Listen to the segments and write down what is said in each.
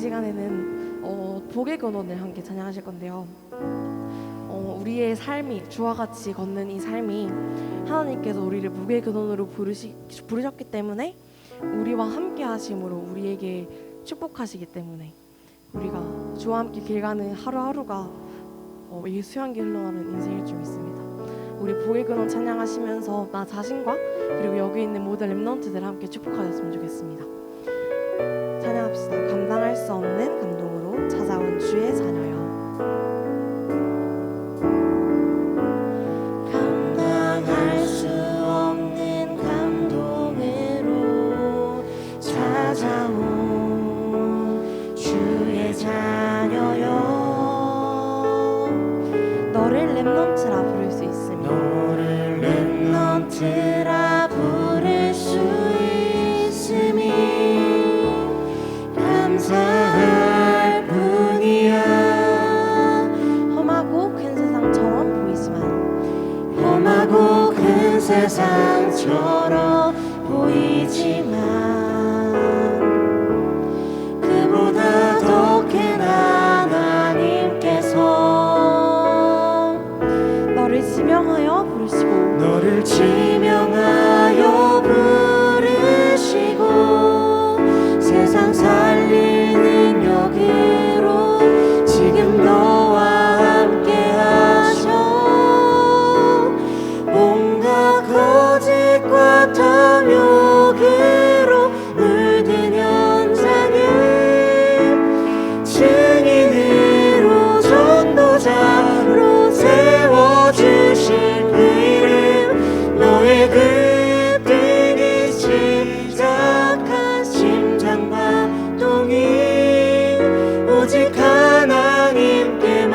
이 시간에는 복의 근원을 함께 찬양하실 건데요. 우리의 삶이 주와 같이 걷는 이 삶이 하나님께서 우리를 복의 근원으로 부르셨기 때문에 우리와 함께 하심으로 우리에게 축복하시기 때문에 우리가 주와 함께 길 가는 하루하루가 이 수양기 흘러가는 인생일 줄 믿습니다. 우리 복의 근원 찬양하시면서 나 자신과 그리고 여기 있는 모든 렘넌트들 함께 축복하셨으면 좋겠습니다. 찬양합시다. 감당할 수 없는 감동으로 찾아온 주의 자녀여. 감당할 수 없는 감동으로 찾아온 주의 자녀여. 너를 렘넌트라 부를 수 있으니 너를 렘넌트라 부를 수 있음이 감사할 뿐이야. 험하고 큰 세상처럼 보이지만 험하고 큰 세상처럼 보이지만 그보다 더 큰 하나님께서 너를 지명하여 부르시고 너를 지명하여 부르시고 세상 살리는 역으로 지금 너와 함께 하셔. 온갖 거짓과 탐욕으로 물든 현장을 증인으로 전도자로 세워주실 그 이름. 너의 그 뜨기 시작한 심장박동이 오직 하나님께만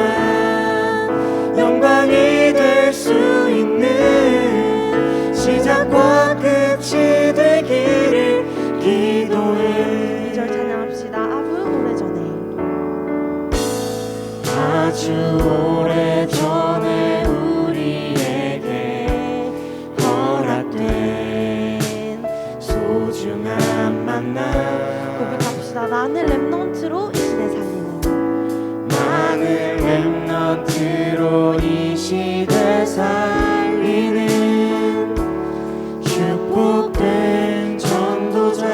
영광이 될 수 있는 시작과 끝이 되기를 기도해. 2절 찬양합시다. 아주 오래전에 우리에게 허락된 소중한 만남. 고백합시다. 나는 렘넌트로 이 시대 살리는 나는 렘넌트로 이 시대 살리는 축복된 전도자.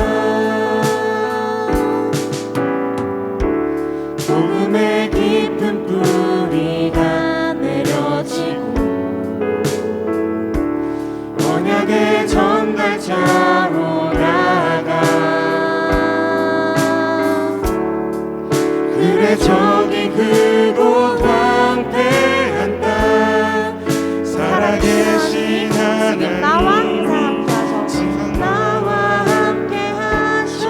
복음의 깊은 뿌리가 내려지고 언약의 전달자로 나아가. 그래 저기 그곳 황폐한 땅 살아계신 지금 나와 하나님 함께 하셔. 지금 나와 함께 하셔.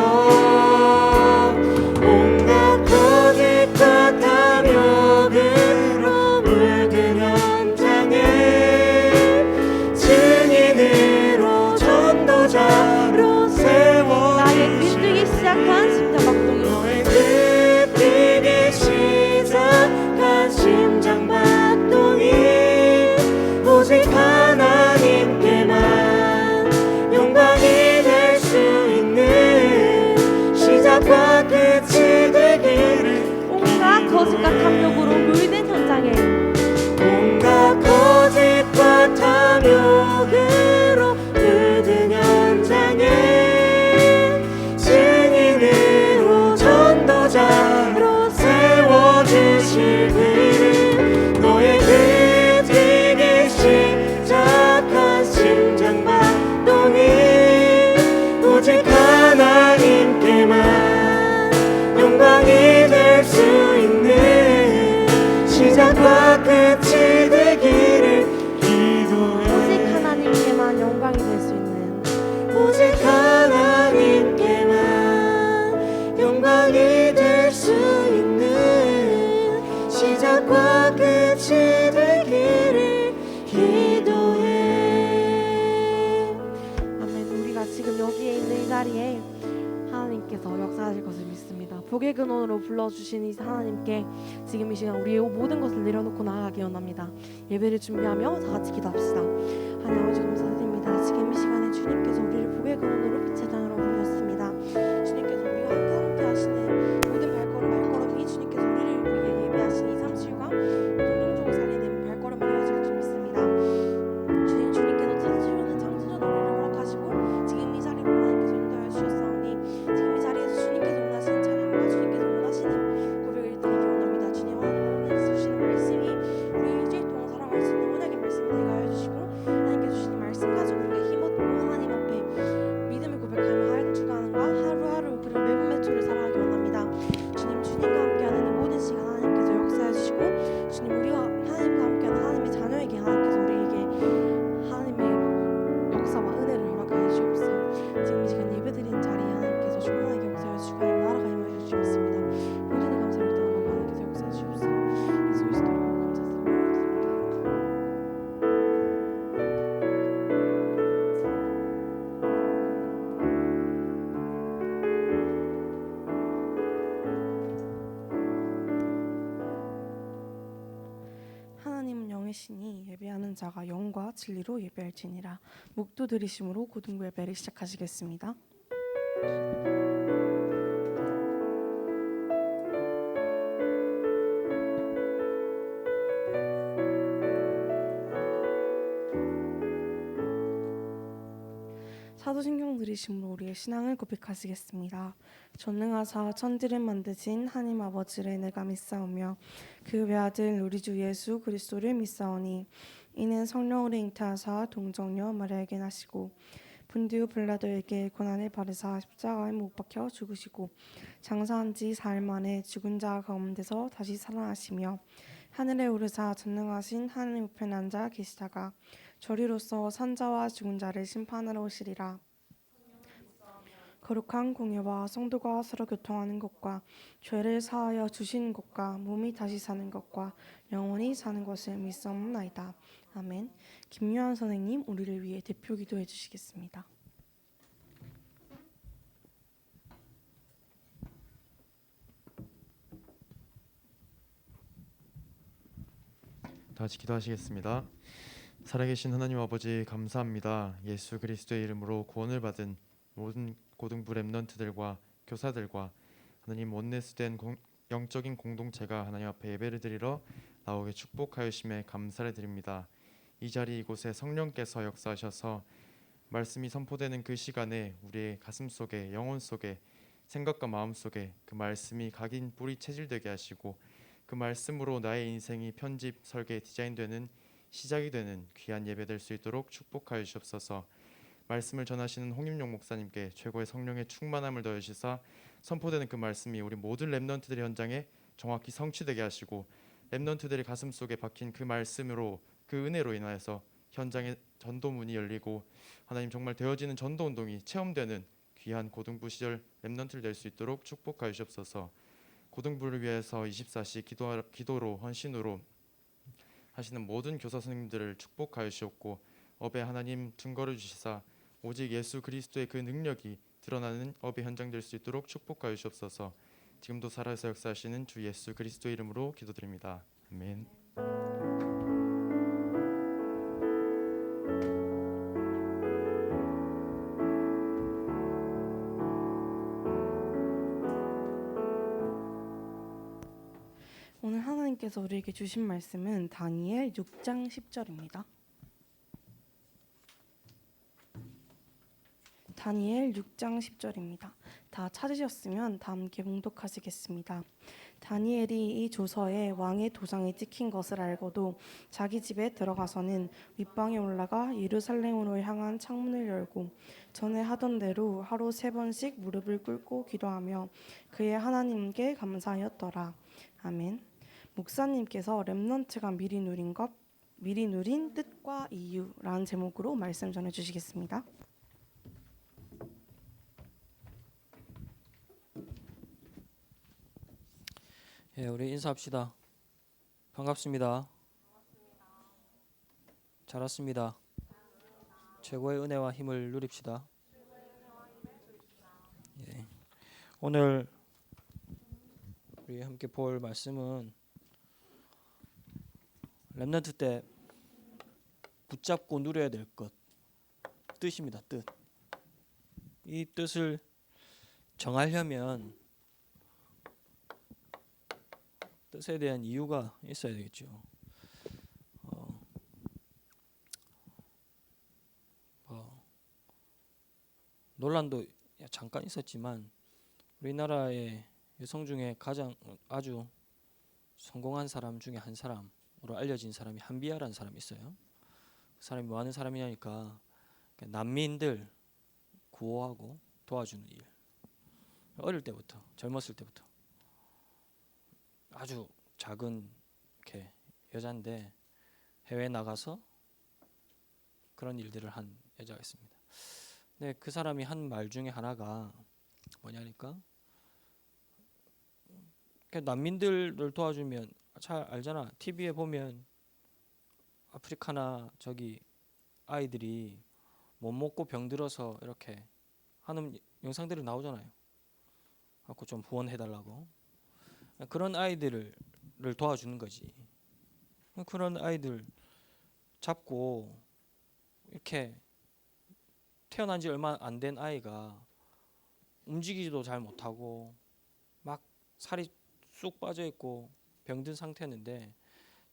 온갖 거짓과 탐욕으로 물든 현장에 증인으로 전도자로 나의 그 세워주실 뜨기 시작한 심장박동이 너의 그 뛰기 시작한 심장박동이 오직 하나님께만 영광이 될 수 있는 시작과 끝이 되기를. 온갖 거짓과 탐욕으로 물든 현장에 온갖 거짓과 탐욕으로 물든 현장에 증인으로 전도자로 세워주실 그 이름. 너의 그 뛰기 시작한 심장박동이 오직 하나님께만 영광이 될 수 있는 시작과 끝이 되기를 기도해. 오직 하나님께만 영광이 될 수 있는 오직 하나님께만 영광이 될 수 있는 시작과 끝이 되기를 기도해. 아멘. 우리가 지금 여기에 있는 이 자리에 하나님께서 역사하실 것을 믿습니다. 복의 근원으로 불러주신 이 하나님께 지금 이 시간 우리의 모든 것을 내려놓고 나아가기 원합니다. 예배를 준비하며 다 같이 기도합시다. 하나님 아버지 감사드립니다. 지금 이 시간에 주님께서 우리를 복의 근원으로 빛의 장으로 부르셨습니다. 주님께서 우리와 함께 하시는 모든 발걸음 생명의 신이 예배하는 자가 영과 진리로 예배할지니라. 묵도 들이심으로 고등부 예배를 시작하시겠습니다. 사도신경 들이심으로 우리의 신앙을 고백하시겠습니다. 전능하사 천지를 만드신 하나님 아버지를 내가 믿사오며 그 외아들 우리 주 예수 그리스도를 믿사오니 이는 성령으로 잉태하사 동정녀 마리아에게 나시고 본디오 빌라도에게 고난을 받으사 십자가에 못 박혀 죽으시고 장사한 지 사흘 만에 죽은 자 가운데서 다시 살아나시며 하늘에 오르사 전능하신 하나님 우편에 앉아 계시다가 저리로서 산자와 죽은 자를 심판하러 오시리라. 거룩한 공예와 성도가 서로 교통하는 것과 죄를 사하여 주시는 것과 몸이 다시 사는 것과 영원히 사는 것을 믿사옵나이다. 아멘. 김유한 선생님 우리를 위해 대표 기도해 주시겠습니다. 다 같이 기도하시겠습니다. 살아계신 하나님 아버지 감사합니다. 예수 그리스도의 이름으로 구원을 받은 모든 고등부 렘넌트들과 교사들과 하나님 원네스된 영적인 공동체가 하나님 앞에 예배를 드리러 나오게 축복하여심에 감사를 드립니다. 이 자리 이곳에 성령께서 역사하셔서 말씀이 선포되는 그 시간에 우리의 가슴 속에 영혼 속에 생각과 마음 속에 그 말씀이 각인 뿌리 체질되게 하시고 그 말씀으로 나의 인생이 편집, 설계, 디자인되는 시작이 되는 귀한 예배 될 수 있도록 축복하여 주옵소서. 말씀을 전하시는 홍임용 목사님께 최고의 성령의 충만함을 더하시사 선포되는 그 말씀이 우리 모든 렘넌트들의 현장에 정확히 성취되게 하시고 렘넌트들의 가슴 속에 박힌 그 말씀으로 그 은혜로 인하여서 현장의 전도문이 열리고 하나님 정말 되어지는 전도 운동이 체험되는 귀한 고등부 시절 렘넌트들 될 수 있도록 축복하여 주옵소서. 고등부를 위해서 24시 기도로 헌신으로 하시는 모든 교사 선생님들을 축복하여 주셨고 업에 하나님 증거를 주시사 오직 예수 그리스도의 그 능력이 드러나는 업의 현장 될 수 있도록 축복하여 주옵소서. 지금도 살아서 역사하시는 주 예수 그리스도 이름으로 기도드립니다. 아멘. 오늘 하나님께서 우리에게 주신 말씀은 다니엘 6장 10절입니다. 다니엘 6장 10절입니다. 다 찾으셨으면 다 함께 봉독하시겠습니다. 다니엘이 이 조서에 왕의 도장이 찍힌 것을 알고도 자기 집에 들어가서는 윗방에 올라가 예루살렘으로 향한 창문을 열고 전에 하던 대로 하루 3번씩 무릎을 꿇고 기도하며 그의 하나님께 감사하였더라. 아멘. 목사님께서 렘넌트가 미리 누린 뜻과 이유라는 제목으로 말씀 전해 주시겠습니다. 예, 우리 인사합시다. 반갑습니다. 잘 왔습니다. 최고의 은혜와 힘을 누립시다. 예. 오늘 우리 함께 볼 말씀은 렘넌트 때 붙잡고 누려야 될 것, 뜻입니다. 뜻. 이 뜻을 정하려면 뜻에 대한 이유가 있어야 되겠죠. 논란도 잠깐 있었지만 우리나라의 여성 중에 가장 아주 성공한 사람 중에 한 사람으로 알려진 사람이 한비아라는 사람이 있어요. 그 사람이 뭐 하는 사람이냐니까 난민들 구호하고 도와주는 일. 어릴 때부터, 젊었을 때부터 아주 작은 이렇게 여자인데 해외에 나가서 그런 일들을 한 여자가 있습니다. 네, 그 사람이 한 말 중에 하나가 뭐냐니까 난민들을 도와주면 잘 알잖아. TV에 보면 아프리카나 저기 아이들이 못 먹고 병들어서 이렇게 하는 영상들이 나오잖아요. 갖고 좀 후원해달라고. 그런 아이들을 도와주는 거지. 그런 아이들 잡고 이렇게 태어난 지 얼마 안 된 아이가 움직이지도 잘 못하고 막 살이 쑥 빠져 있고 병든 상태였는데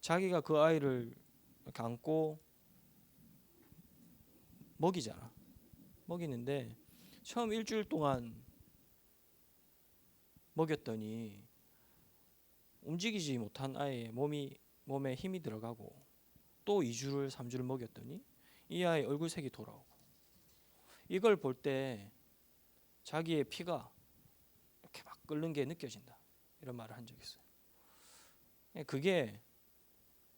자기가 그 아이를 이렇게 안고 먹이잖아. 먹이는데 처음 일주일 동안 먹였더니 움직이지 못한 아이의 몸에 힘이 들어가고 또 2주를 3주를 먹였더니 이 아이 얼굴색이 돌아오고 이걸 볼 때 자기의 피가 이렇게 막 끓는 게 느껴진다. 이런 말을 한 적이 있어요. 그게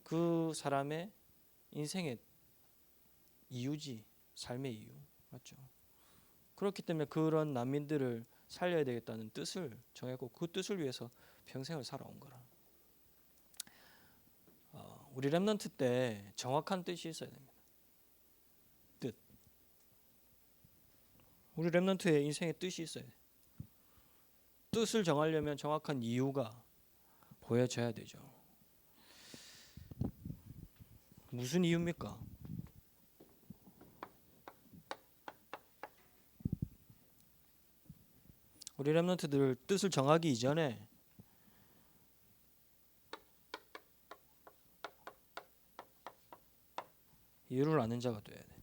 그 사람의 인생의 이유지. 삶의 이유. 맞죠? 그렇기 때문에 그런 난민들을 살려야 되겠다는 뜻을 정했고 그 뜻을 위해서 평생을 살아온 거라. 우리 렘넌트 때 정확한 뜻이 있어야 됩니다. 뜻. 우리 렘넌트의 인생의 뜻이 있어야 돼. 뜻을 정하려면 정확한 이유가 보여져야 되죠. 무슨 이유입니까? 우리 렘넌트들 뜻을 정하기 이전에 이유를 아는 자가 돼야 돼.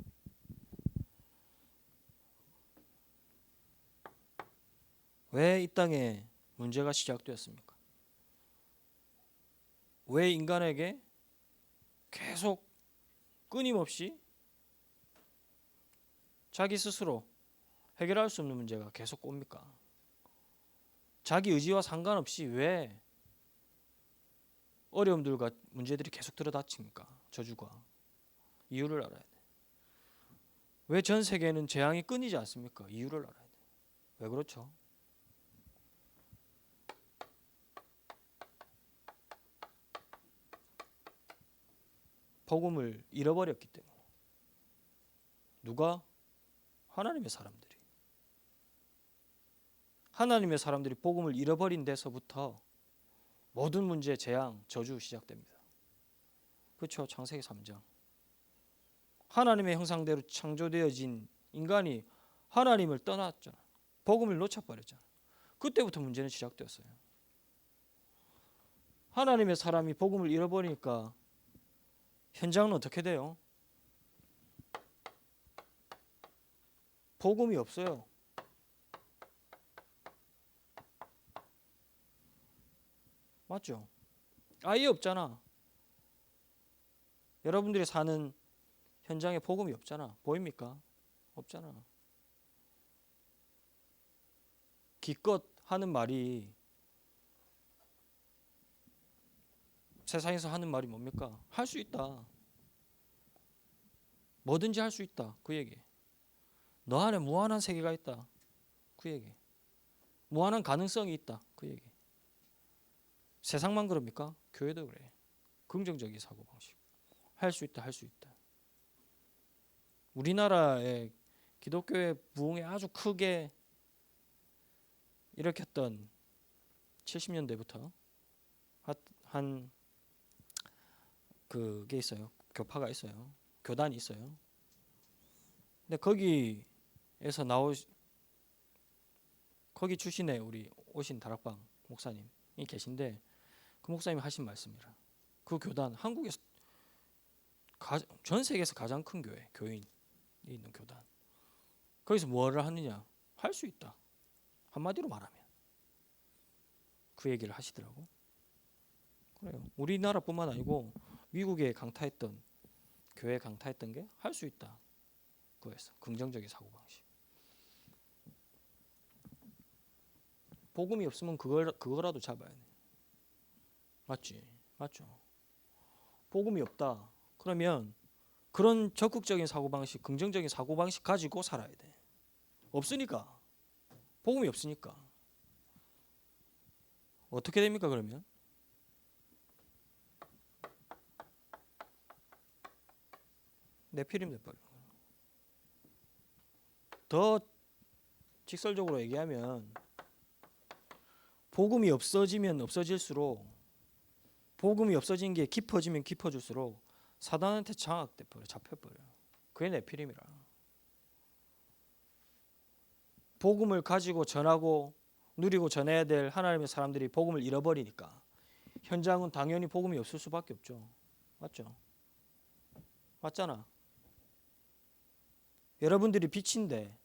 왜 이 땅에 문제가 시작되었습니까? 왜 인간에게 계속 끊임없이 자기 스스로 해결할 수 없는 문제가 계속 옵니까? 자기 의지와 상관없이 왜 어려움들과 문제들이 계속 들어닥칩니까? 저주가. 이유를 알아야 돼. 왜 전 세계는 재앙이 끊이지 않습니까? 이유를 알아야 돼. 왜 그렇죠? 복음을 잃어버렸기 때문에. 누가? 하나님의 사람들이. 하나님의 사람들이 복음을 잃어버린 데서부터 모든 문제, 재앙, 저주 시작됩니다. 그렇죠? 창세기 3장. 하나님의 형상대로 창조되어진 인간이 하나님을 떠났잖아. 복음을 놓쳐버렸잖아. 그때부터 문제는 시작되었어요. 하나님의 사람이 복음을 잃어버리니까 현장은 어떻게 돼요? 복음이 없어요. 맞죠? 아예 없잖아. 여러분들이 사는 현장에 복음이 없잖아. 보입니까? 없잖아. 기껏 하는 말이 세상에서 하는 말이 뭡니까? 할 수 있다. 뭐든지 할 수 있다. 그 얘기. 너 안에 무한한 세계가 있다. 그 얘기. 무한한 가능성이 있다. 그 얘기. 세상만 그럽니까? 교회도 그래. 긍정적인 사고방식. 할 수 있다. 할 수 있다. 우리나라의 기독교의 부흥에 아주 크게 일으켰던 70년대부터 한 그게 있어요. 교파가 있어요. 교단이 있어요. 근데 거기에서 거기 출신의 우리 오신 다락방 목사님이 계신데 그 목사님이 하신 말씀이라. 그 교단 한국에서 전 세계에서 가장 큰 교인이 있는 교단. 거기서 뭐를 하느냐? 할 수 있다. 한마디로 말하면 그 얘기를 하시더라고. 그래요. 우리나라뿐만 아니고 미국에 강타했던 교회 강타했던 게 할 수 있다. 그거였어. 긍정적인 사고방식. 복음이 없으면 그거라도 잡아야 돼. 맞지? 맞죠? 복음이 없다. 그러면 그런 적극적인 사고방식, 긍정적인 사고방식 가지고 살아야 돼. 없으니까. 복음이 없으니까. 어떻게 됩니까 그러면? 내피림 돼버려. 더 직설적으로 얘기하면 복음이 없어지면 없어질수록 복음이 없어진 게 깊어지면 깊어질수록 사단한테 장악돼 버려, 잡혀버려. 그게 네피림이라. 복음을 가지고 전하고 누리고 전해야 될 하나님의 사람들이 복음을 잃어버리니까 현장은 당연히 복음이 없을 수밖에 없죠. 맞죠? 맞잖아. 여러분들이 빛인데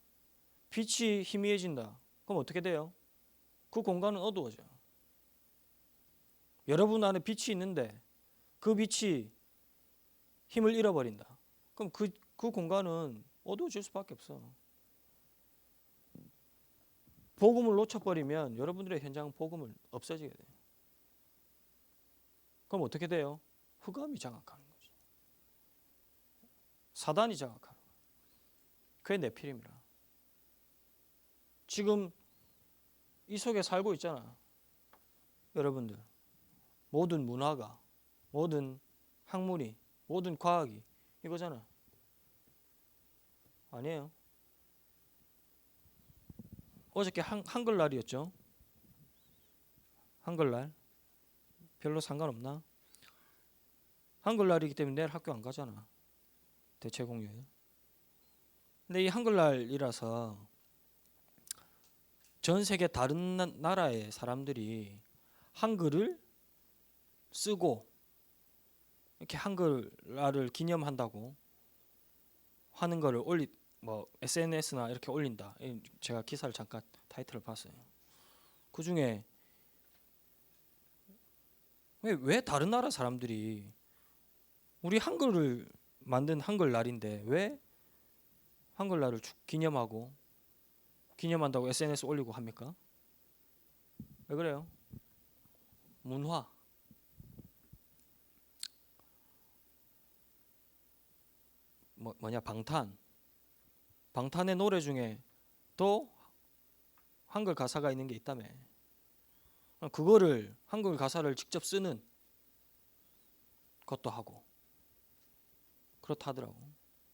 빛이 희미해진다. 그럼 어떻게 돼요? 그 공간은 어두워져. 여러분 안에 빛이 있는데 그 빛이 힘을 잃어버린다. 그럼 그 공간은 어두워질 수밖에 없어. 복음을 놓쳐버리면 여러분들의 현장은 복음을 없어지게 돼요. 그럼 어떻게 돼요? 흑암이 장악하는 거지. 사단이 장악하는 거야. 그게 네피림이라. 지금 이 속에 살고 있잖아. 여러분들. 모든 문화가, 모든 학문이, 모든 과학이 이거잖아. 아니에요. 어저께 한글날이었죠. 한글날. 별로 상관없나? 한글날이기 때문에 내일 학교 안 가잖아. 대체 공휴일. 근데 이 한글날이라서 전 세계 다른 나라의 사람들이 한글을 쓰고 이렇게 한글날을 기념한다고 하는 거를 SNS나 이렇게 올린다. 제가 기사를 잠깐 타이틀을 봤어요. 그 중에 왜 다른 나라 사람들이 우리 한글을 만든 한글날인데 왜 한글날을 기념한다고 SNS 올리고 합니까? 왜 그래요? 문화. 뭐냐 방탄의 노래 중에 또 한글 가사가 있는 게 있다며. 그거를 한글 가사를 직접 쓰는 것도 하고 그렇다 하더라고.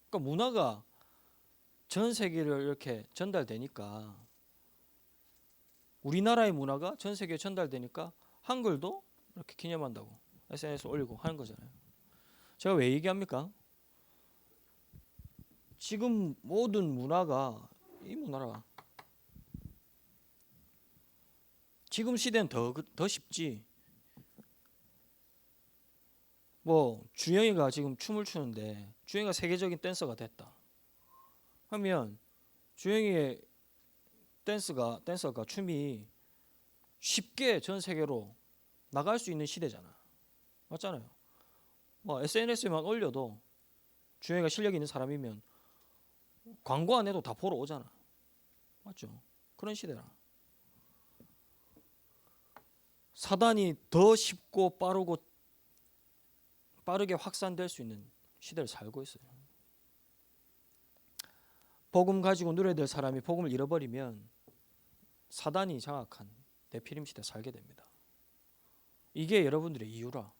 그러니까 문화가 전 세계를 이렇게 전달되니까 우리나라의 문화가 전 세계에 전달되니까 한글도 이렇게 기념한다고 SNS 올리고 하는 거잖아요. 제가 왜 얘기합니까? 지금 모든 문화가 이 문화라. 지금 시대는 더 쉽지. 주영이가 지금 춤을 추는데 주영이가 세계적인 댄서가 됐다 하면 주영이의 댄서가 춤이 쉽게 전 세계로 나갈 수 있는 시대잖아. 맞잖아요. SNS에만 올려도 주영이가 실력 있는 사람이면 광고 안 해도 다 보러 오잖아. 맞죠? 그런 시대라. 사단이 더 쉽고 빠르게 확산될 수 있는 시대를 살고 있어요. 복음 가지고 누려야 될 사람이 복음을 잃어버리면 사단이 장악한 네피림 시대에 살게 됩니다. 이게 여러분들의 이유라.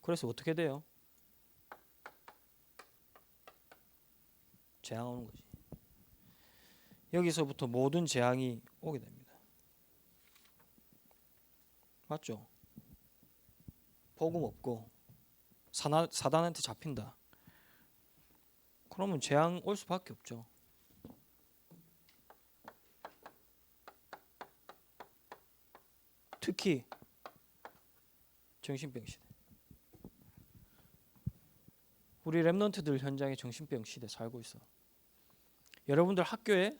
그래서 어떻게 돼요? 재앙 오는 거지. 여기서부터 모든 재앙이 오게 됩니다. 맞죠? 복음 없고 사단한테 잡힌다. 그러면 재앙 올 수밖에 없죠. 특히 정신병 시대. 우리 랩런트들 현장에 정신병 시대 살고 있어. 여러분들 학교에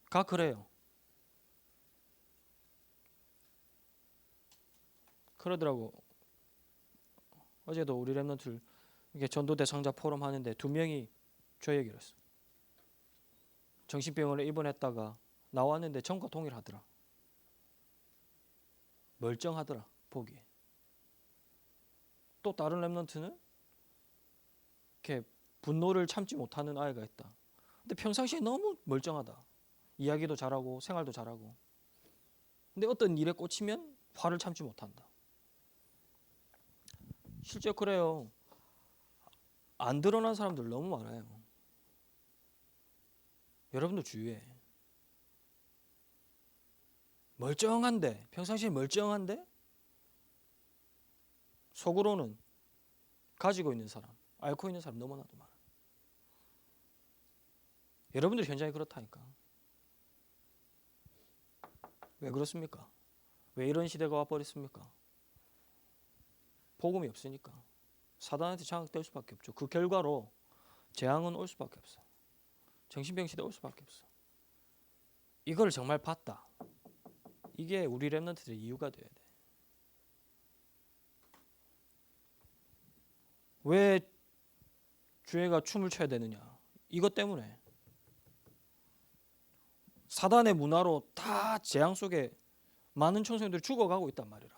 가 그래요. 그러더라고. 어제도 우리 랩런트들 이게 전도대 상자 포럼 하는데 2명이 저 얘기를 했어. 정신병원에 입원했다가 나왔는데 전과 동일하더라. 멀쩡하더라 보기에. 또 다른 랩런트는 이렇게 분노를 참지 못하는 아이가 있다. 근데 평상시에 너무 멀쩡하다. 이야기도 잘하고 생활도 잘하고. 근데 어떤 일에 꽂히면 화를 참지 못한다. 실제 그래요. 안 드러난 사람들 너무 많아요. 여러분도 주위에 멀쩡한데, 평상시에 멀쩡한데 속으로는 가지고 있는 사람, 앓고 있는 사람 너무나도 많아. 여러분들 현장이 그렇다니까. 왜 그렇습니까? 왜 이런 시대가 와버렸습니까? 복음이 없으니까. 사단한테 장악될 수밖에 없죠. 그 결과로 재앙은 올 수밖에 없어. 정신병 시대 올 수밖에 없어. 이걸 정말 봤다. 이게 우리 렘넌트들의 이유가 돼야 돼. 왜 교회가 춤을 춰야 되느냐? 이것 때문에. 사단의 문화로 다 재앙 속에 많은 청소년들이 죽어가고 있단 말이라.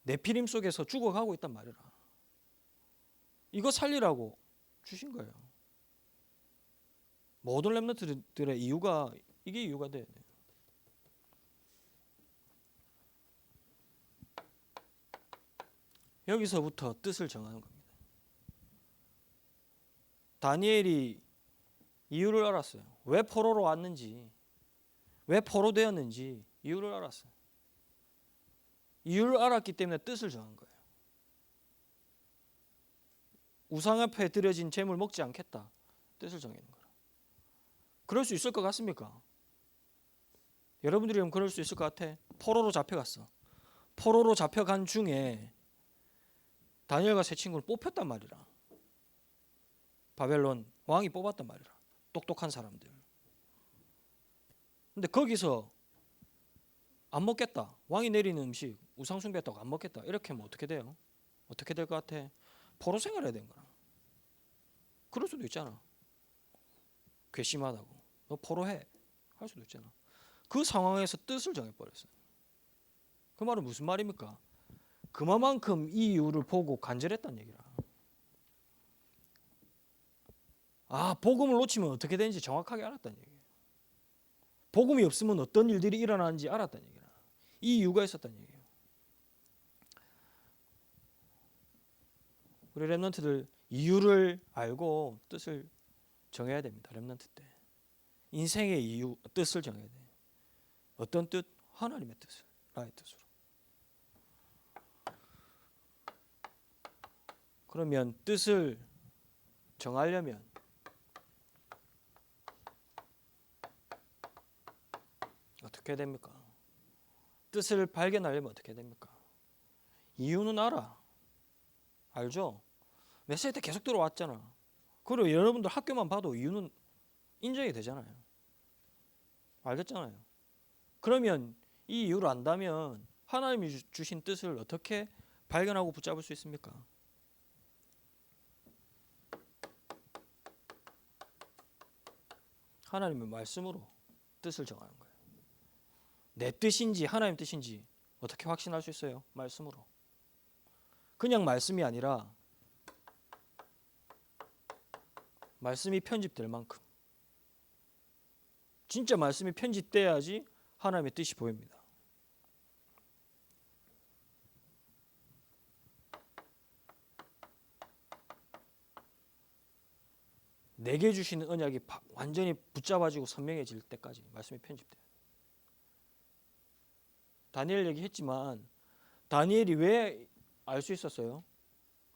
네피림 속에서 죽어가고 있단 말이라. 이거 살리라고 주신 거예요. 모든 렘넌트들의 이유가 이게 이유가 돼야 돼요. 여기서부터 뜻을 정하는 겁니다. 다니엘이 이유를 알았어요. 왜 포로로 왔는지, 왜 포로되었는지 이유를 알았어요. 이유를 알았기 때문에 뜻을 정한 거예요. 우상 앞에 드려진 재물 먹지 않겠다. 뜻을 정하는 거라. 그럴 수 있을 것 같습니까? 여러분들이 그럴 수 있을 것 같아? 포로로 잡혀갔어. 포로로 잡혀간 중에 다니엘과 세 친구를 뽑혔단 말이라. 바벨론 왕이 뽑았단 말이라. 똑똑한 사람들. 근데 거기서 안 먹겠다. 왕이 내리는 음식 우상 숭배했다고 안 먹겠다. 이렇게 하면 어떻게 돼요? 어떻게 될 것 같아? 포로 생활해야 되는 거라. 그럴 수도 있잖아. 괘씸하다고. 너 포로해. 할 수도 있잖아. 그 상황에서 뜻을 정해버렸어요. 그 말은 무슨 말입니까? 그만큼 이 이유를 보고 간절했다는 얘기라. 아, 복음을 놓치면 어떻게 되는지 정확하게 알았다는 얘기예요. 복음이 없으면 어떤 일들이 일어나는지 알았다는 얘기라. 이 이유가 있었다는 얘기예요. 우리 렘넌트들 이유를 알고 뜻을 정해야 됩니다. 렘넌트 때. 인생의 이유, 뜻을 정해야 돼. 어떤 뜻? 하나님의 뜻을. 나의 뜻으로. 그러면 뜻을 정하려면 어떻게 됩니까? 뜻을 발견하려면 어떻게 됩니까? 이유는 알아. 알죠? 메시지 때 계속 들어왔잖아. 그리고 여러분들 학교만 봐도 이유는 인정이 되잖아요. 알겠잖아요. 그러면 이 이유를 안다면 하나님이 주신 뜻을 어떻게 발견하고 붙잡을 수 있습니까? 하나님의 말씀으로 뜻을 정하는 거예요. 내 뜻인지 하나님 뜻인지 어떻게 확신할 수 있어요? 말씀으로. 그냥 말씀이 아니라 말씀이 편집될 만큼 진짜 말씀이 편집돼야지 하나님의 뜻이 보입니다. 내게 주시는 언약이 완전히 붙잡아지고 선명해질 때까지 말씀이 편집돼요. 다니엘 얘기했지만 다니엘이 왜 알 수 있었어요?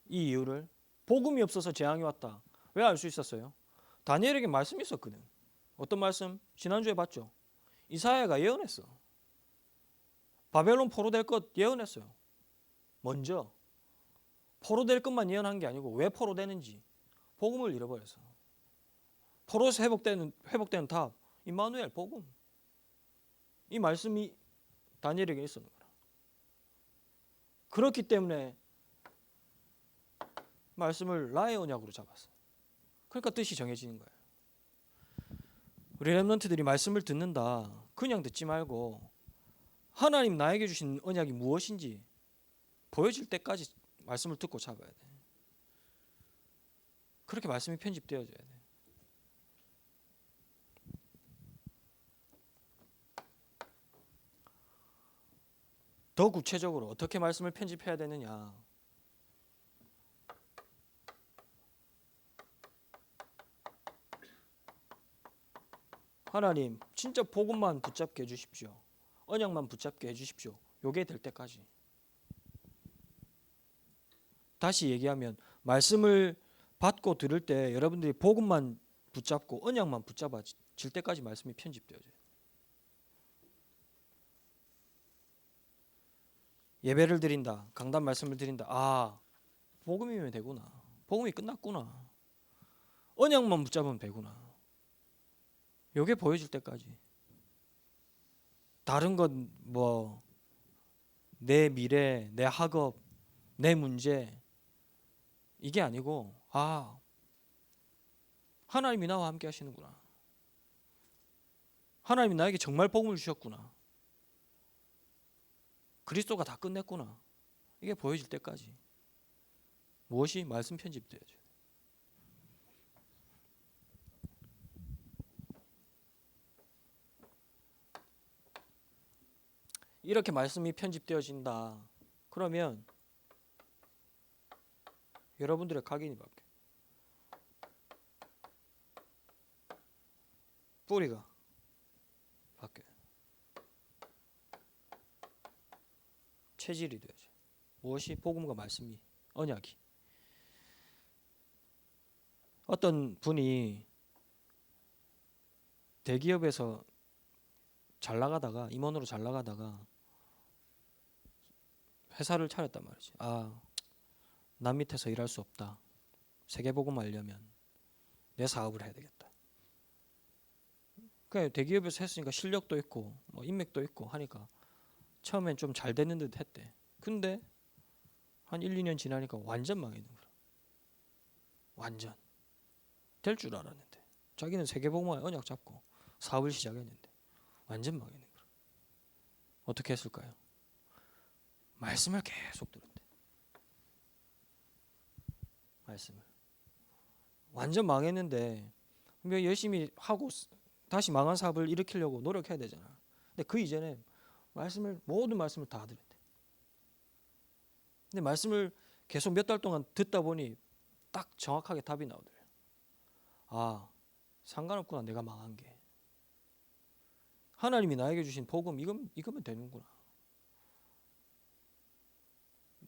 이 이유를. 복음이 없어서 재앙이 왔다. 왜 알 수 있었어요? 다니엘에게 말씀이 있었거든. 어떤 말씀? 지난주에 봤죠. 이사야가 예언했어. 바벨론 포로될 것 예언했어요. 먼저 포로될 것만 예언한 게 아니고 왜 포로되는지 복음을 잃어버렸어. 포로에서 회복되는 답, 임마누엘 복음. 이 말씀이 다니엘에게 있었는 거라. 그렇기 때문에 말씀을 나의 언약으로 잡았어. 그러니까 뜻이 정해지는 거예요. 우리 렘넌트들이 말씀을 듣는다. 그냥 듣지 말고 하나님 나에게 주신 언약이 무엇인지 보여질 때까지 말씀을 듣고 잡아야 돼. 그렇게 말씀이 편집되어져야 돼. 더 구체적으로 어떻게 말씀을 편집해야 되느냐. 하나님 진짜 복음만 붙잡게 해주십시오. 언약만 붙잡게 해주십시오. 요게 될 때까지. 다시 얘기하면 말씀을 받고 들을 때 여러분들이 복음만 붙잡고 언약만 붙잡아질 때까지 말씀이 편집되어져요. 예배를 드린다, 강단 말씀을 드린다. 아, 복음이면 되구나. 복음이 끝났구나. 언약만 붙잡으면 되구나. 요게 보여질 때까지. 다른 건 뭐 내 미래, 내 학업, 내 문제 이게 아니고 아, 하나님이 나와 함께 하시는구나. 하나님이 나에게 정말 복음을 주셨구나. 그리스도가 다 끝냈구나. 이게 보여질 때까지 무엇이 말씀 편집돼야죠. 이렇게 말씀이 편집되어진다. 그러면 여러분들의 각인이 바뀌어요. 뿌리가 바뀌어요. 체질이 되어져요. 무엇이? 복음과 말씀이, 언약이. 어떤 분이 대기업에서 잘 나가다가 임원으로 잘 나가다가 회사를 차렸단 말이지. 아, 남 밑에서 일할 수 없다. 세계복음 알려면 내 사업을 해야 되겠다. 그러니까 대기업에서 했으니까 실력도 있고 뭐 인맥도 있고 하니까 처음엔 좀 잘 되는 듯 했대. 근데 한 1, 2년 지나니까 완전 망했는 거야. 완전. 될 줄 알았는데. 자기는 세계복음화 언약 잡고 사업을 시작했는데 완전 망했는 거야. 어떻게 했을까요? 말씀을 계속 들었대. 말씀을. 완전 망했는데 열심히 하고 다시 망한 사업을 일으키려고 노력해야 되잖아. 근데 그 이전에 모든 말씀을 다 들었대. 근데 말씀을 계속 몇 달 동안 듣다 보니 딱 정확하게 답이 나오더래요. 아, 상관없구나. 내가 망한 게. 하나님이 나에게 주신 복음 이거면 되는구나.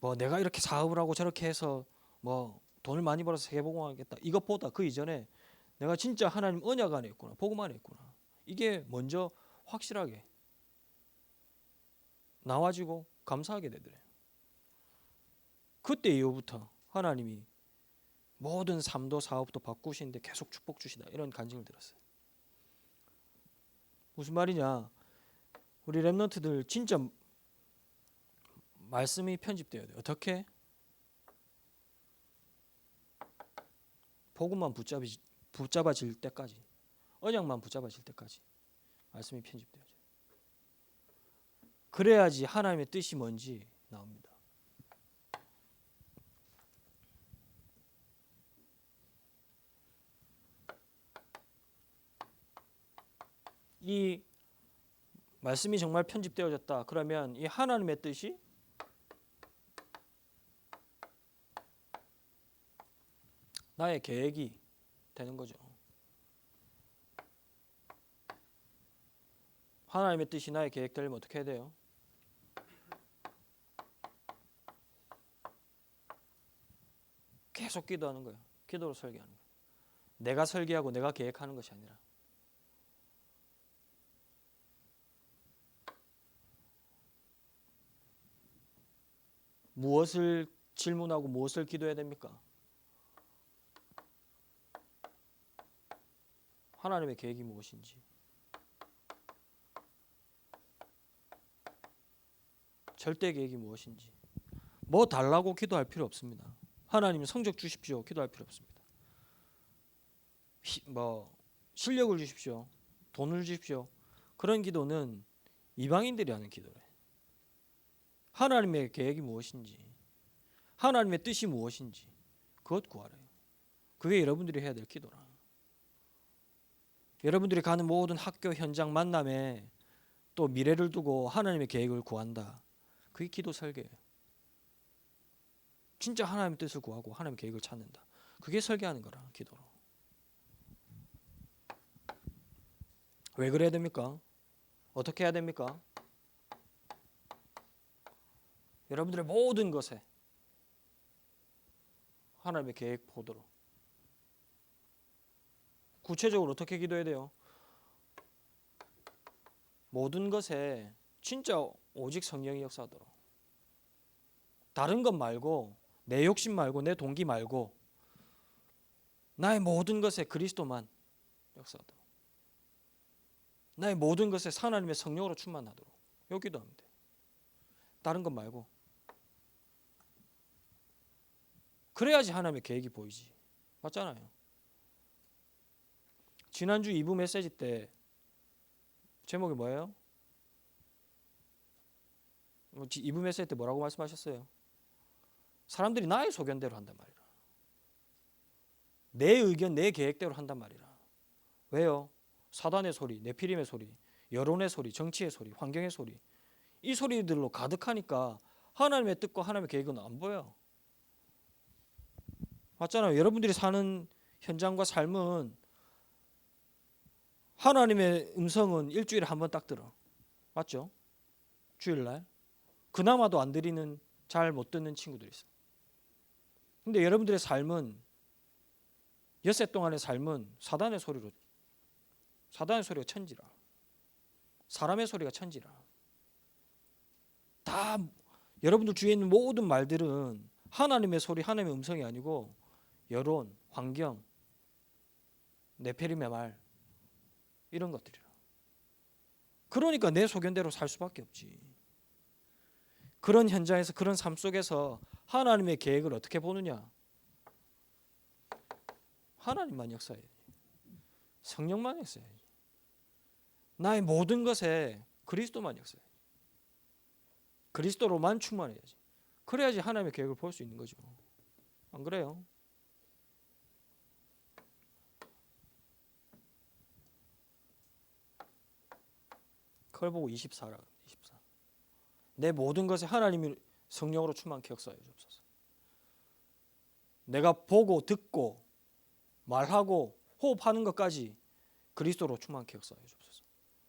뭐 내가 이렇게 사업을 하고 저렇게 해서 뭐 돈을 많이 벌어서 세계복음하겠다. 이것보다 그 이전에 내가 진짜 하나님 언약 안에 있구나. 복음 안에 있구나. 이게 먼저 확실하게 나와지고 감사하게 되더래요. 그때 이후부터 하나님이 모든 삶도 사업도 바꾸시는데 계속 축복 주시다. 이런 간증을 들었어요. 무슨 말이냐? 우리 렘넌트들 진짜 말씀이 편집돼야 돼요. 어떻게? 복음만 붙잡아질 때까지, 언약만 붙잡아질 때까지 말씀이 편집돼야죠. 그래야지 하나님의 뜻이 뭔지 나옵니다. 이 말씀이 정말 편집되어졌다. 그러면 이 하나님의 뜻이 나의 계획이 되는 거죠. 하나님의 뜻이 나의 계획 되려면 어떻게 해야 돼요? 계속 기도하는 거예요. 기도로 설계하는 거예요. 내가 설계하고 내가 계획하는 것이 아니라. 무엇을 질문하고 무엇을 기도해야 됩니까? 하나님의 계획이 무엇인지, 절대 계획이 무엇인지, 뭐 달라고 기도할 필요 없습니다. 하나님 성적 주십시오. 기도할 필요 없습니다. 뭐 실력을 주십시오. 돈을 주십시오. 그런 기도는 이방인들이 하는 기도래. 하나님의 계획이 무엇인지, 하나님의 뜻이 무엇인지 그것 구하래요. 그게 여러분들이 해야 될 기도라. 여러분들이 가는 모든 학교 현장 만남에 또 미래를 두고 하나님의 계획을 구한다. 그게 기도 설계예요. 진짜 하나님의 뜻을 구하고 하나님의 계획을 찾는다. 그게 설계하는 거라, 기도로. 왜 그래야 됩니까? 어떻게 해야 됩니까? 여러분들의 모든 것에 하나님의 계획 보도록. 구체적으로 어떻게 기도해야 돼요? 모든 것에 진짜 오직 성령이 역사하도록. 다른 것 말고, 내 욕심 말고, 내 동기 말고, 나의 모든 것에 그리스도만 역사하도록. 나의 모든 것에 하나님의 성령으로 충만하도록. 요 기도하면 돼. 다른 것 말고. 그래야지 하나님의 계획이 보이지. 맞잖아요. 지난주 2부 메시지 때 제목이 뭐예요? 2부 메시지 때 뭐라고 말씀하셨어요? 사람들이 나의 소견대로 한단 말이라. 내 의견, 내 계획대로 한단 말이라. 왜요? 사단의 소리, 네피림의 소리, 여론의 소리, 정치의 소리, 환경의 소리, 이 소리들로 가득하니까 하나님의 뜻과 하나님의 계획은 안 보여. 맞잖아요. 여러분들이 사는 현장과 삶은 하나님의 음성은 일주일에 한 번 딱 들어. 맞죠? 주일날. 그나마도 안 들리는, 잘 못 듣는 친구들이 있어. 근데 여러분들의 삶은, 엿새 동안의 삶은 사단의 소리가 천지라. 사람의 소리가 천지라. 다 여러분들 주위에 있는 모든 말들은 하나님의 소리, 하나님의 음성이 아니고 여론, 환경, 네페림의 말, 이런 것들이라. 그러니까 내 소견대로 살 수밖에 없지. 그런 현장에서, 그런 삶 속에서 하나님의 계획을 어떻게 보느냐? 하나님만 역사해야지. 성령만 역사해야지. 나의 모든 것에 그리스도만 역사해야지. 그리스도로만 충만해야지. 그래야지 하나님의 계획을 볼 수 있는 거죠. 안 그래요? 그걸 보고 24라. 24. 내 모든 것에 하나님이 성령으로 충만케 역사해 주옵소서. 내가 보고 듣고 말하고 호흡하는 것까지 그리스도로 충만케 역사해 주옵소서.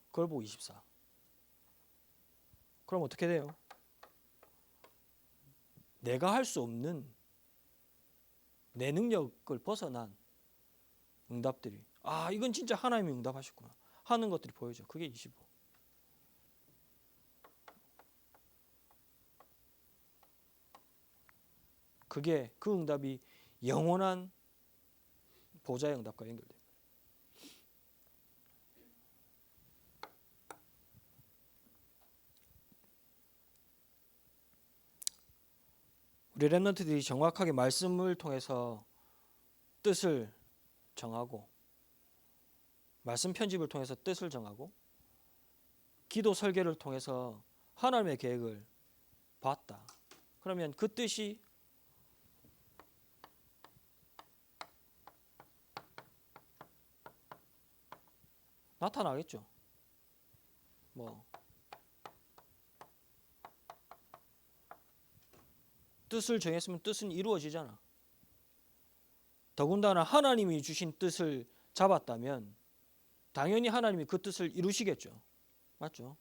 그걸 보고 24. 그럼 어떻게 돼요? 내가 할 수 없는 내 능력을 벗어난 응답들이, 아, 이건 진짜 하나님이 응답하셨구나 하는 것들이 보여져. 그게 25. 그게, 그 응답이 영원한 보좌의 응답과 연결돼요. 우리 렘넌트들이 정확하게 말씀을 통해서 뜻을 정하고, 말씀 편집을 통해서 뜻을 정하고, 기도 설계를 통해서 하나님의 계획을 봤다. 그러면 그 뜻이 나타나겠죠. 뭐 뜻을 정했으면 뜻은 이루어지잖아. 더군다나 하나님이 주신 뜻을 잡았다면 당연히 하나님이 그 뜻을 이루시겠죠. 맞죠?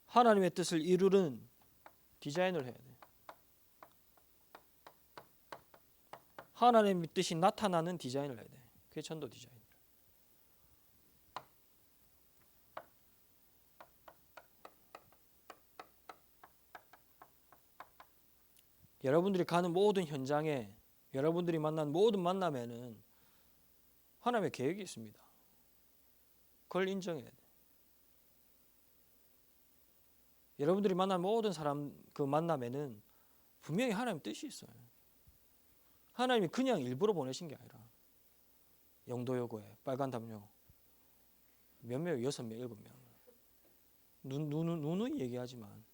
하나님의 뜻을 이루는 디자인을 해야 돼. 하나님의 뜻이 나타나는 디자인을 해야 돼. 그게 전도 디자인. 여러분들이 가는 모든 현장에, 여러분들이 만난 모든 만남에는 하나님의 계획이 있습니다. 그걸 인정해야 돼. 여러분들이 만난 모든 사람 그 만남에는 분명히 하나님의 뜻이 있어요. 하나님이 그냥 일부러 보내신 게 아니라 영도여고에 빨간 담요 몇 명, 6명, 7명 누누이 얘기하지만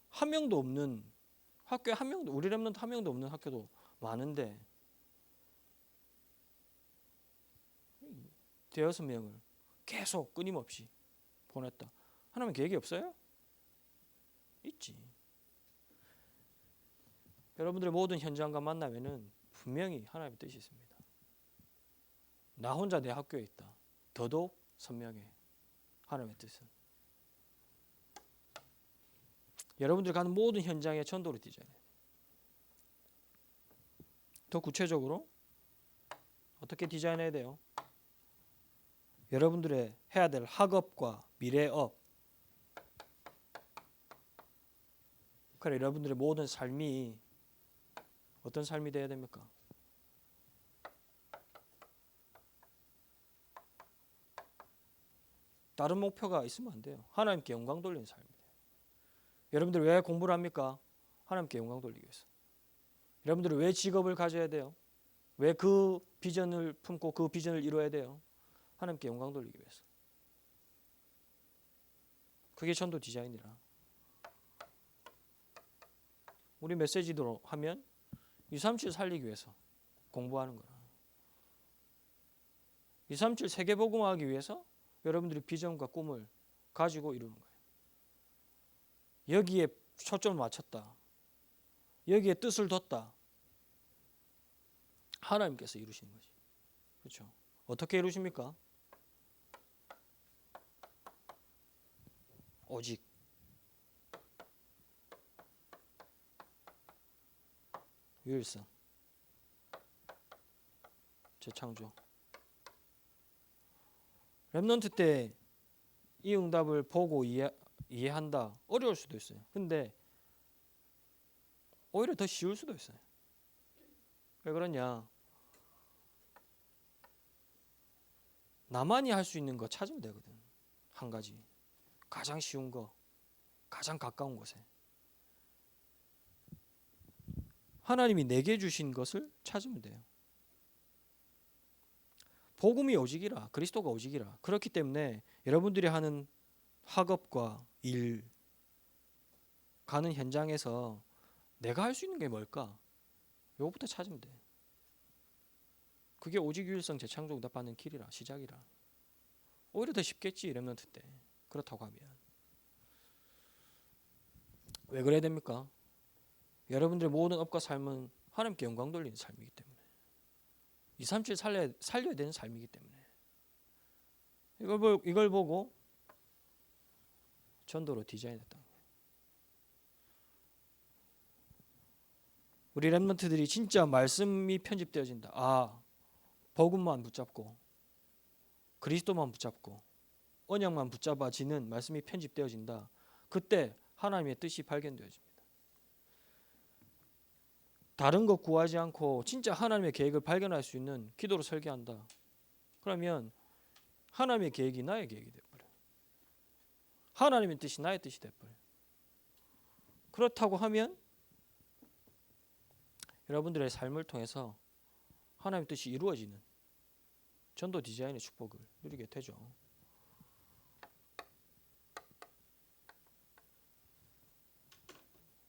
한 명도 없는 학교에, 한 명도, 우리 렘넌트 한 명도 없는 학교도 많은데 6명을 계속 끊임없이 보냈다. 하나님 계획이 없어요? 있지. 여러분들의 모든 현장과 만나면은 분명히 하나님의 뜻이 있습니다. 나 혼자 내 학교에 있다. 더더욱 선명해. 하나님의 뜻은. 여러분들이 가는 모든 현장에 전도를 디자인해야 돼요. 더 구체적으로 어떻게 디자인해야 돼요? 여러분들의 해야 될 학업과 미래업, 그래 여러분들의 모든 삶이 어떤 삶이 되어야 됩니까? 다른 목표가 있으면 안 돼요. 하나님께 영광 돌리는 삶이에요. 여러분들 왜 공부를 합니까? 하나님께 영광 돌리기 위해서. 여러분들은 왜 직업을 가져야 돼요? 왜 그 비전을 품고 그 비전을 이루어야 돼요? 하나님께 영광 돌리기 위해서. 그게 전도 디자인이라. 우리 메시지로 하면 237 살리기 위해서 공부하는 거라. 237 세계복음화하기 위해서 여러분들이 비전과 꿈을 가지고 이루는 거예요. 여기에 초점을 맞췄다. 여기에 뜻을 뒀다. 하나님께서 이루시는 거지. 그렇죠? 어떻게 이루십니까? 오직 유일성, 재창조. 렘넌트 때 이 응답을 보고 이해한다. 어려울 수도 있어요. 근데 오히려 더 쉬울 수도 있어요. 왜 그러냐? 나만이 할 수 있는 거 찾으면 되거든. 한 가지. 가장 쉬운 거, 가장 가까운 곳에. 하나님이 내게 주신 것을 찾으면 돼요. 복음이 오직이라, 그리스도가 오직이라. 그렇기 때문에 여러분들이 하는 학업과 일, 가는 현장에서 내가 할 수 있는 게 뭘까? 요거부터 찾으면 돼. 그게 오직 유일성 재창조 응답받는 길이라, 시작이라. 오히려 더 쉽겠지, 렘넌트 때. 그렇다고 하면. 왜 그래야 됩니까? 여러분들의 모든 업과 삶은 하나님께 영광 돌리는 삶이기 때문에. 237 살려야 되는 삶이기 때문에. 이걸 보고 전도로 디자인했다는 거예요. 우리 렘넌트들이 진짜 말씀이 편집되어진다. 아, 복음만 붙잡고 그리스도만 붙잡고 언약만 붙잡아지는 말씀이 편집되어진다. 그때 하나님의 뜻이 발견되어집니다. 다른 것 구하지 않고 진짜 하나님의 계획을 발견할 수 있는 기도로 설계한다. 그러면 하나님의 계획이 나의 계획이 돼버려. 하나님의 뜻이 나의 뜻이 돼버려. 그렇다고 하면 여러분들의 삶을 통해서 하나님의 뜻이 이루어지는 전도 디자인의 축복을 누리게 되죠.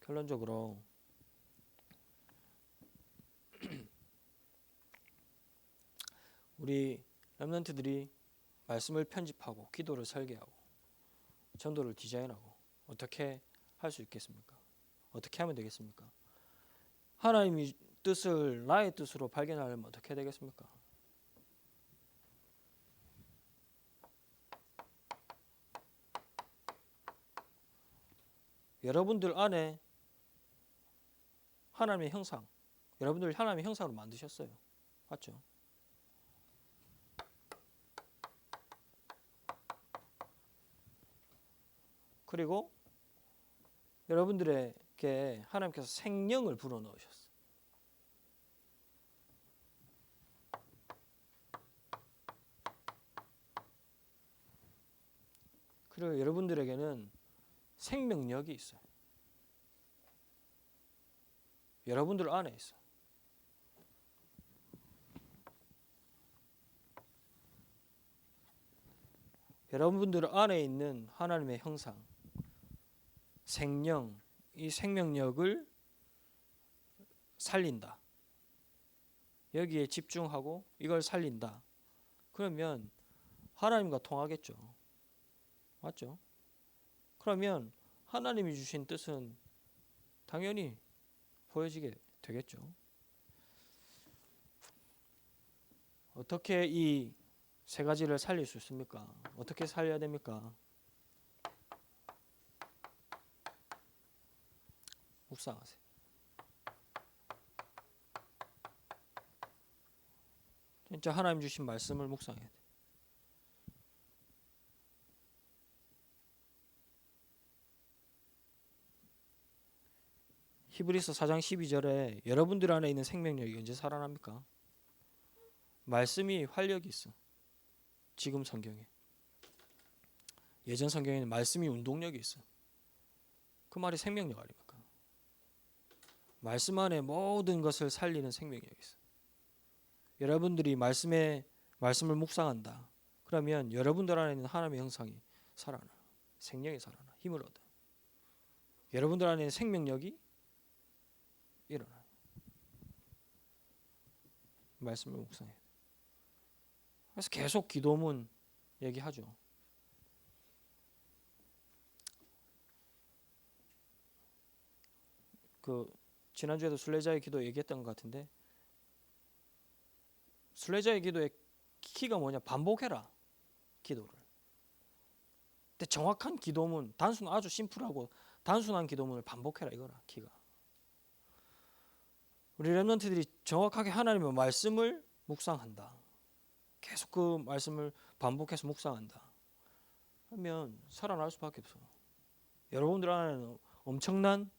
결론적으로 우리 렘넌트들이 말씀을 편집하고 기도를 설계하고 전도를 디자인하고 어떻게 할 수 있겠습니까? 어떻게 하면 되겠습니까? 하나님의 뜻을 나의 뜻으로 발견하려면 어떻게 해야 되겠습니까? 여러분들 안에 하나님의 형상, 여러분들 하나님의 형상으로 만드셨어요. 맞죠? 그리고 여러분들에게 하나님께서 생명을 불어넣으셨어요. 그리고 여러분들에게는 생명력이 있어요. 여러분들 안에 있어요. 여러분들 안에 있는 하나님의 형상, 생명, 이 생명력을 살린다. 여기에 집중하고 이걸 살린다. 그러면 하나님과 통하겠죠. 맞죠? 그러면 하나님이 주신 뜻은 당연히 보여지게 되겠죠. 어떻게 이 세 가지를 살릴 수 있습니까? 어떻게 살려야 됩니까? 묵상하세요. 진짜 하나님 주신 말씀을 묵상해야 돼. 히브리서 4장 12절에 여러분들 안에 있는 생명력이 언제 살아납니까? 말씀이 활력이 있어. 지금 성경에. 예전 성경에는 말씀이 운동력이 있어. 그 말이 생명력 아닙니까? 말씀 안에 모든 것을 살리는 생명력이 있어. 여러분들이 말씀을 묵상한다. 그러면 여러분들 안에 있는 하나님의 형상이 살아나. 생명이 살아나. 힘을 얻어. 여러분들 안에 있는 생명력이 일어나요. 말씀을 묵상해요. 그래서 계속 기도문 얘기하죠. 지난주에도 순례자의 기도 얘기했던 것 같은데, 순례자의 기도의 키가 뭐냐? 반복해라. 기도를. 근데 정확한 기도문, 아주 심플하고 단순한 기도문을 반복해라 이거라. 키가. 우리 렘넌트들이 정확하게 하나님의 말씀을 묵상한다. 계속 그 말씀을 반복해서 묵상한다. 그러면 살아날 수밖에 없어. 여러분들 안에는 엄청난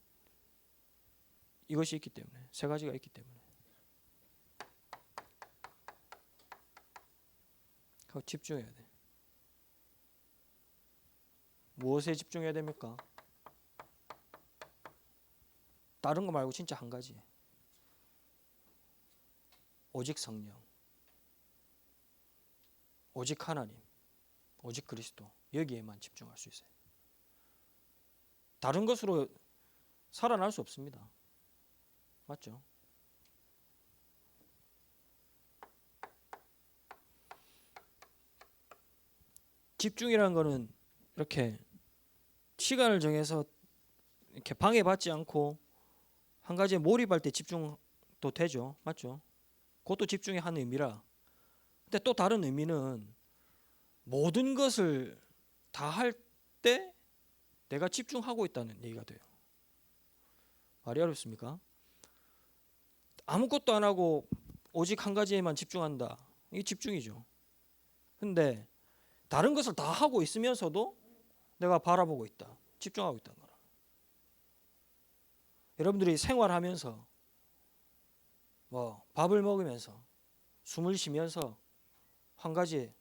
이것이 있기 때문에, 세 가지가 있기 때문에. 그거 집중해야 돼. 무엇에 집중해야 됩니까? 다른 거 말고 진짜 한 가지. 오직 성령, 오직 하나님, 오직 그리스도, 여기에만 집중할 수 있어요. 다른 것으로 살아날 수 없습니다. 맞죠? 집중이라는 거는 이렇게 시간을 정해서 이렇게 방해받지 않고 한 가지에 몰입할 때 집중도 되죠. 맞죠? 그것도 집중의 한 의미라. 근데 또 다른 의미는 모든 것을 다 할 때 내가 집중하고 있다는 얘기가 돼요. 말이 어렵습니까? 아무것도 안 하고 오직 한 가지에만 집중한다. 이게 집중이죠. 근데 다른 것을 다 하고 있으면서도 내가 바라보고 있다. 집중하고 있다는 거라. 여러분들이 생활하면서 밥을 먹으면서 숨을 쉬면서 한 가지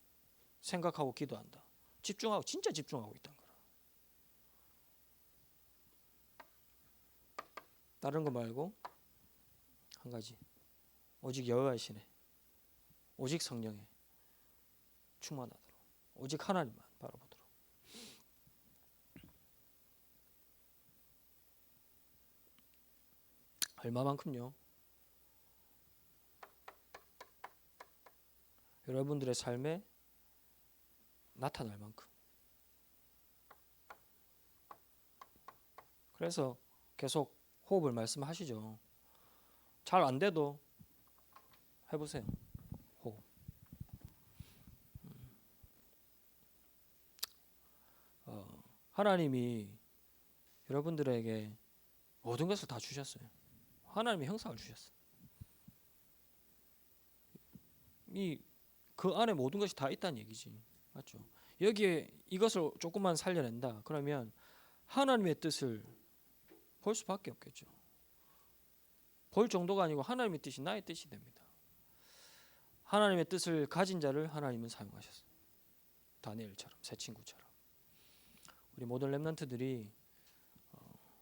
생각하고 기도한다. 집중하고 진짜 집중하고 있다는 거라. 다른 거 말고 한 가지. 오직 여호와의 신에, 오직 성령에 충만하도록, 오직 하나님만 바라보도록. 얼마만큼요? 여러분들의 삶에 나타날 만큼. 그래서 계속 호흡을 말씀하시죠. 잘 안 돼도 해보세요. 호흡. 하나님이 여러분들에게 모든 것을 다 주셨어요. 하나님의 형상을 주셨어요. 그 안에 모든 것이 다 있다는 얘기지. 맞죠? 여기에 이것을 조금만 살려낸다. 그러면 하나님의 뜻을 볼 수밖에 없겠죠. 볼 정도가 아니고 하나님의 뜻이 나의 뜻이 됩니다. 하나님의 뜻을 가진 자를 하나님은 사용하셨어요. 다니엘처럼, 새 친구처럼. 우리 모든 렘넌트들이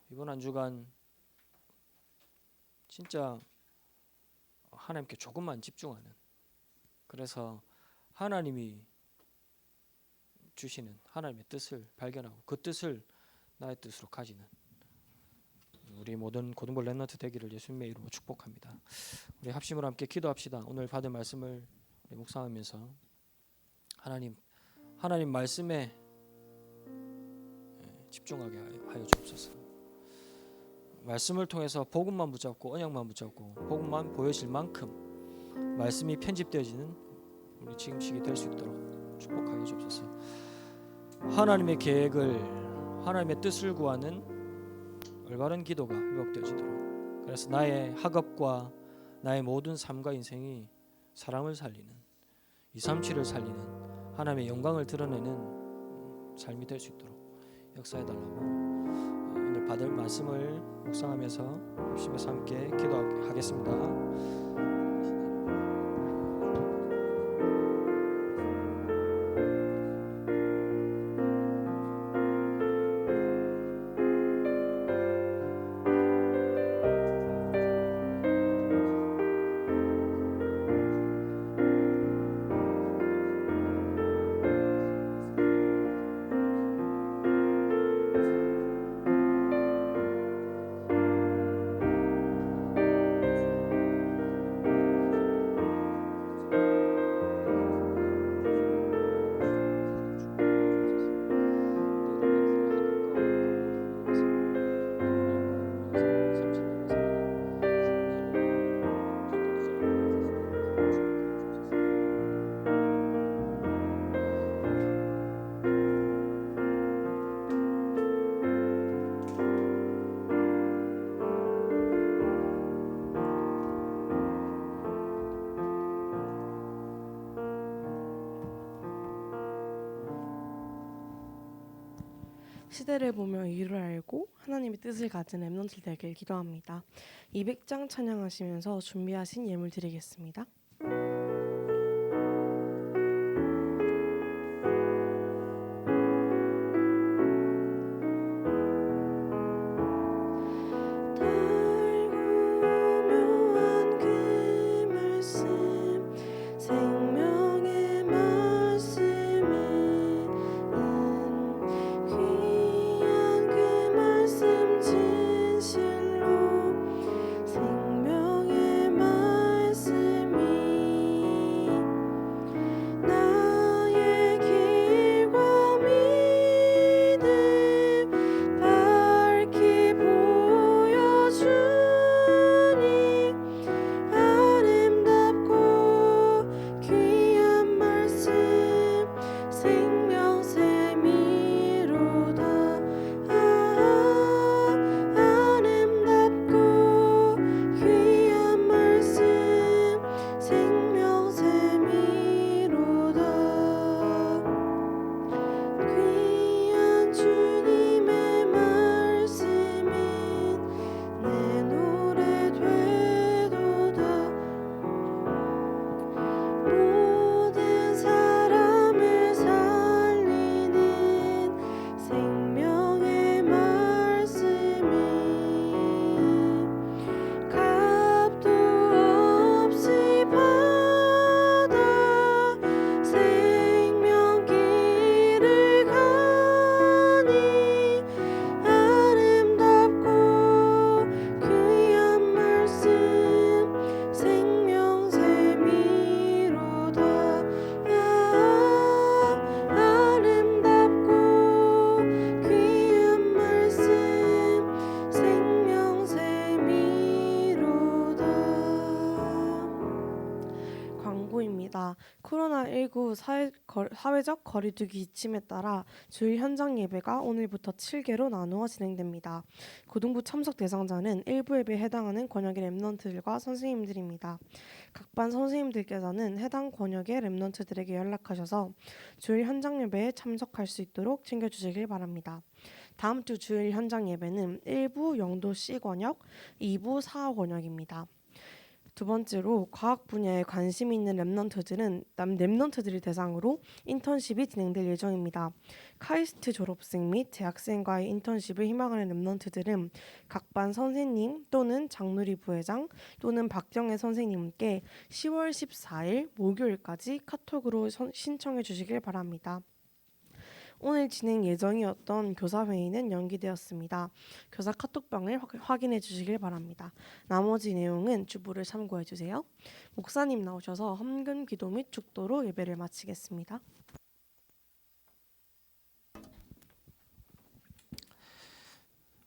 이번 한 주간 진짜 하나님께 조금만 집중하는, 그래서 하나님이 주시는 하나님의 뜻을 발견하고 그 뜻을 나의 뜻으로 가지는 우리 모든 고등부 렘넌트 되기를 예수님의 이름으로 축복합니다. 우리 합심으로 함께 기도합시다. 오늘 받은 말씀을 묵상하면서 하나님 말씀에 집중하게 하여 주옵소서. 말씀을 통해서 복음만 붙잡고 언약만 붙잡고 복음만 보여질 만큼 말씀이 편집되어지는 우리 지금 시기 될 수 있도록 축복하여 주옵소서. 하나님의 계획을, 하나님의 뜻을 구하는 올바른 기도가 회복되어지도록, 그래서 나의 학업과 나의 모든 삶과 인생이 사랑을 살리는, 237을 살리는, 하나님의 영광을 드러내는 삶이 될 수 있도록 역사해달라고 오늘 받을 말씀을 묵상하면서 열심히 함께 기도하겠습니다. 시대를 보며 이유를 알고 하나님의 뜻을 가진 렘넌트 되길 기도합니다. 200장 찬양하시면서 준비하신 예물 드리겠습니다. 달고묘한 그 말씀 생명의 말씀은 귀한 그 말씀 진실로 생명의 말씀이 나의 길과 믿음 밝히 보여주니 아름답고 귀한 말씀 생명샘이로다. 아름답고 귀한 말씀 생명샘이로다. 귀한 주님의 말씀은 내 노래 되도다. 모든 사람을 살리는 생명의 말씀이 값도 없이 받아 생명길을 가니 아름답고 귀한 말씀 생명샘이로다. 아름답고 귀한 말씀 생명샘이로다. 광고입니다. 코로나19 사회적 거리두기 지침에 따라 주일 현장 예배가 오늘부터 7개로 나누어 진행됩니다. 고등부 참석 대상자는 일부 예배에 해당하는 권역의 렘넌트들과 선생님들입니다. 각 반 선생님들께서는 해당 권역의 렘넌트들에게 연락하셔서 주일 현장 예배에 참석할 수 있도록 챙겨주시길 바랍니다. 다음 주 주일 현장 예배는 1부 영도 C권역, 2부 4 권역입니다. 두 번째로 과학 분야에 관심 있는 렘넌트들을 대상으로 인턴십이 진행될 예정입니다. 카이스트 졸업생 및 재학생과의 인턴십을 희망하는 렘넌트들은 각 반 선생님 또는 장누리 부회장 또는 박정혜 선생님께 10월 14일 목요일까지 카톡으로 신청해 주시길 바랍니다. 오늘 진행 예정이었던 교사회의는 연기되었습니다. 교사 카톡방을 확인해 주시길 바랍니다. 나머지 내용은 주보를 참고해 주세요. 목사님 나오셔서 헌금 기도 및 축도로 예배를 마치겠습니다.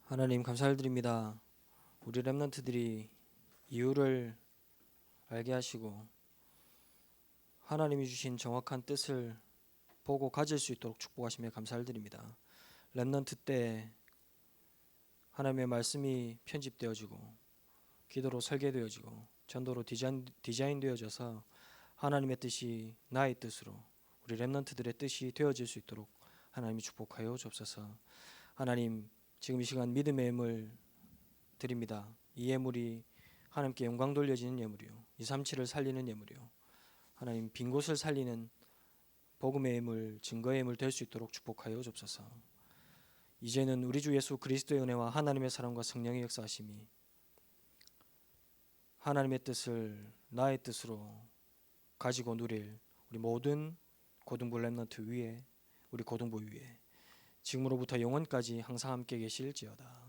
하나님 감사드립니다. 우리 렘넌트들이 이유를 알게 하시고 하나님이 주신 정확한 뜻을 보고 가질 수 있도록 축복하시며 감사를 드립니다. 렘넌트 때 하나님의 말씀이 편집되어지고 기도로 설계되어지고 전도로 디자인되어져서 하나님의 뜻이 나의 뜻으로 우리 렘넌트들의 뜻이 되어질 수 있도록 하나님이 축복하여 주옵소서. 하나님, 지금 이 시간 믿음의 예물 드립니다. 이 예물이 하나님께 영광 돌려지는 예물이요, 237을 살리는 예물이요, 하나님 빈 곳을 살리는 복음의 예물, 증거의 예물 될 수 있도록 축복하여 주옵소서. 이제는 우리 주 예수 그리스도의 은혜와 하나님의 사랑과 성령의 역사하심이 하나님의 뜻을 나의 뜻으로 가지고 누릴 우리 모든 고등부 렘넌트 위에, 우리 고등부 위에 지금으로부터 영원까지 항상 함께 계실지어다.